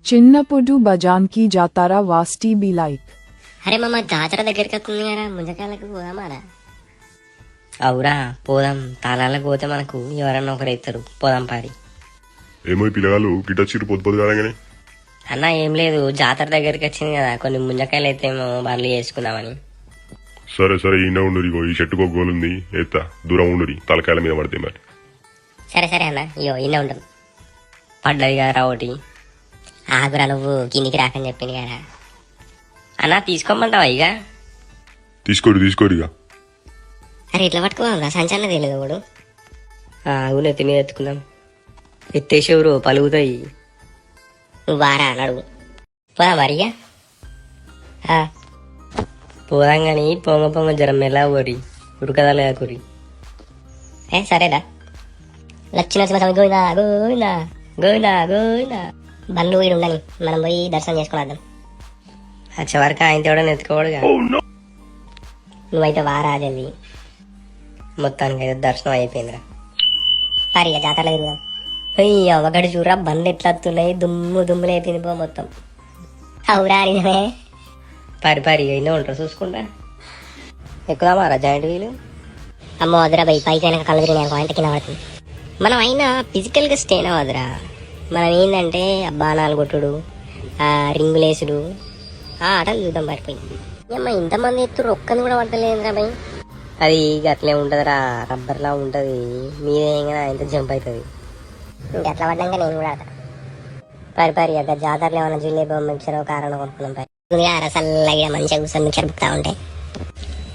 చిన్నప్పుడు బజాన్కి జాతారా వాస్టీ be like. అరే మామ జాతర దగ్గరికి వస్తుంది కదా ముంజకాయలకు పోదామారా? అవురా పోదాం. తాళాలకు పోతే మనకు ఎవరన్నా ఒకరు ఎత్తారు. పోదాం పారి. ఏమో ఈ పిల్లగాళ్ళు గిట్టచ్చిరు పొద్దు కాగానే. అన్న ఏం లేదు, జాతర దగ్గరికి వచ్చింది కదా, కొన్ని ముంజకాయలు అయితే ఏమో బండ్లు చేసుకుందామని. సరే సరే ఈయన ఉండు, ఇగో ఈ చెట్టుకు ఒక గోలుంది, ఎత్తా దూరం ఉండు, తలకాయల మీద పడితే మరి. సరే సరే అన్న, ఇయో ఇన్న ఉంటాం. పడ్డది కదా ఒకటి. ఆగురా, నువ్వు కిందికి రాకని చెప్పింది కదా. అన్న తీసుకోమంటావా ఇక? తీసుకోడు ఇక. అరే ఇట్లా పట్టుకోవాలా? సంచాలన తెలియదు వాడు. ఆగు, నెత్తి మీద ఎత్తుకుందాం. ఎత్తేసేవరు పలుగుతాయి. నువ్వు వారా నడువు. పోదా మరిగా. పోదాం కానీ పొంగ పొంగ జ్వరం మెల్ల ఊరి ఉరకదాలే కూరి. సరేదా. లక్ష్మీ స్వామి గోవిందా గోవిందా గోవిందా గోవిందా. బండ్లు వీడు ఉండని, మనం పోయి దర్శనం చేసుకుని వచ్చే వరకు ఆయన కూడా ఎత్తుకోవడుగా. నువ్వైతే వారా జల్ది. మొత్తానికి అయితే దర్శనం అయిపోయిందిరా. సరిగా జాతరలో తిరుగుదాం. అయ్యో ఒకటి చూడరా, బండ్లు ఎట్లా వస్తున్నాయి, దుమ్ములు అయిపోయింది పో మొత్తం. అవురా నిజమే. పారి అయినా ఉంటారు చూసుకుంటా. ఎక్కుదామారా జాయింట్ వీలు? అమ్మో వదిరా బై, పైకి అయినా కళ్ళు తిరిగిన పాయింట్ కింద పడుతుంది. మనం అయినా ఫిజికల్గా స్టేన్ అవ్వదురా. మనం ఏంటంటే బాణాలు కొట్టుడు, రింగులేసుడు, ఆటలు చూద్దాం పడిపోయింది. అమ్మ ఇంతమంది ఎత్తురు, ఒక్కని కూడా పడతలేదురా బై. అది అట్లే ఉంటదిరా, రబ్బర్లా ఉంటది. మీదేగా ఇంత జంప్ అవుతుంది. ఇంకెట్లా పడ్డాక నేను కూడా ఆడతా. పారి అక్కడ జాతరలో ఏమైనా జిలేబీ మిక్చర్ కారణం కొనుక్కున్నాం. పరి రసల్లాగా మంచిగా కూర్చొని మిక్చర్ బుక్తా ఉంటాయి.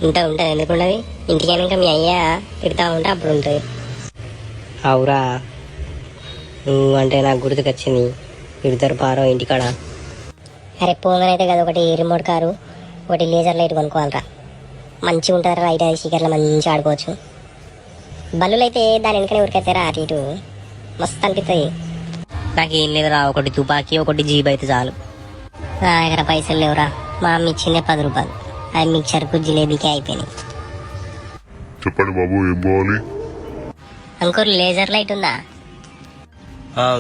ఉంటుంది ఎందుకుండదు. ఇంటికి అయినాక మీ అయ్యా తిడతా ఉంటే అప్పుడు ఉంటుంది. అవురా, నువ్వు అంటే నాకు గుర్తుకొచ్చింది. తిడతారు పారో ఇంటికాడ. అరే పోగానైతే కదా ఒకటి రిమోట్ కారు, ఒకటి లేజర్ లైట్ కొనుక్కోవాలరా. మంచిగా ఉంటుంది రైట్ అది చీకట్లో మంచిగా ఆడుకోవచ్చు. బల్లులు అయితే దాని వెనకనే ఉరికైతారా అటు ఇటు మస్తు అనిపిస్తుంది. నాకేం లేదురా, ఒకటి తుపాకీ ఒకటి జీబ్ అయితే చాలు. నా దగ్గర పైసలు లేవురా. మా అమ్మ ఇచ్చిందే 10 రూపాయలు. అది మిక్చర్కు జిలేబీకే అయిపోయినాయి. చెప్పండి బాబు, ఏం కావాలి? అంకుర్ లేజర్ లైట్ ఉందా?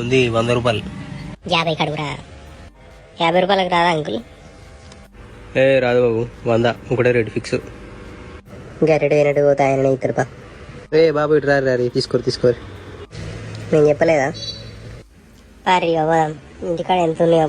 ఉంది, 100 రూపాయలు. 50 కడుగురా. 50 రూపాయలకు రాదా అంకుల్? రాదు బాబు, 100 ఒకటే రేటు ఫిక్స్. గరెడు వినడు పోతే ఆయన ఇద్దరు బా. బాబు ఇటు రారి తీసుకోరు. నేను చెప్పలేదా? పారి ఇంటికాడ ఎంత ఉన్నాయో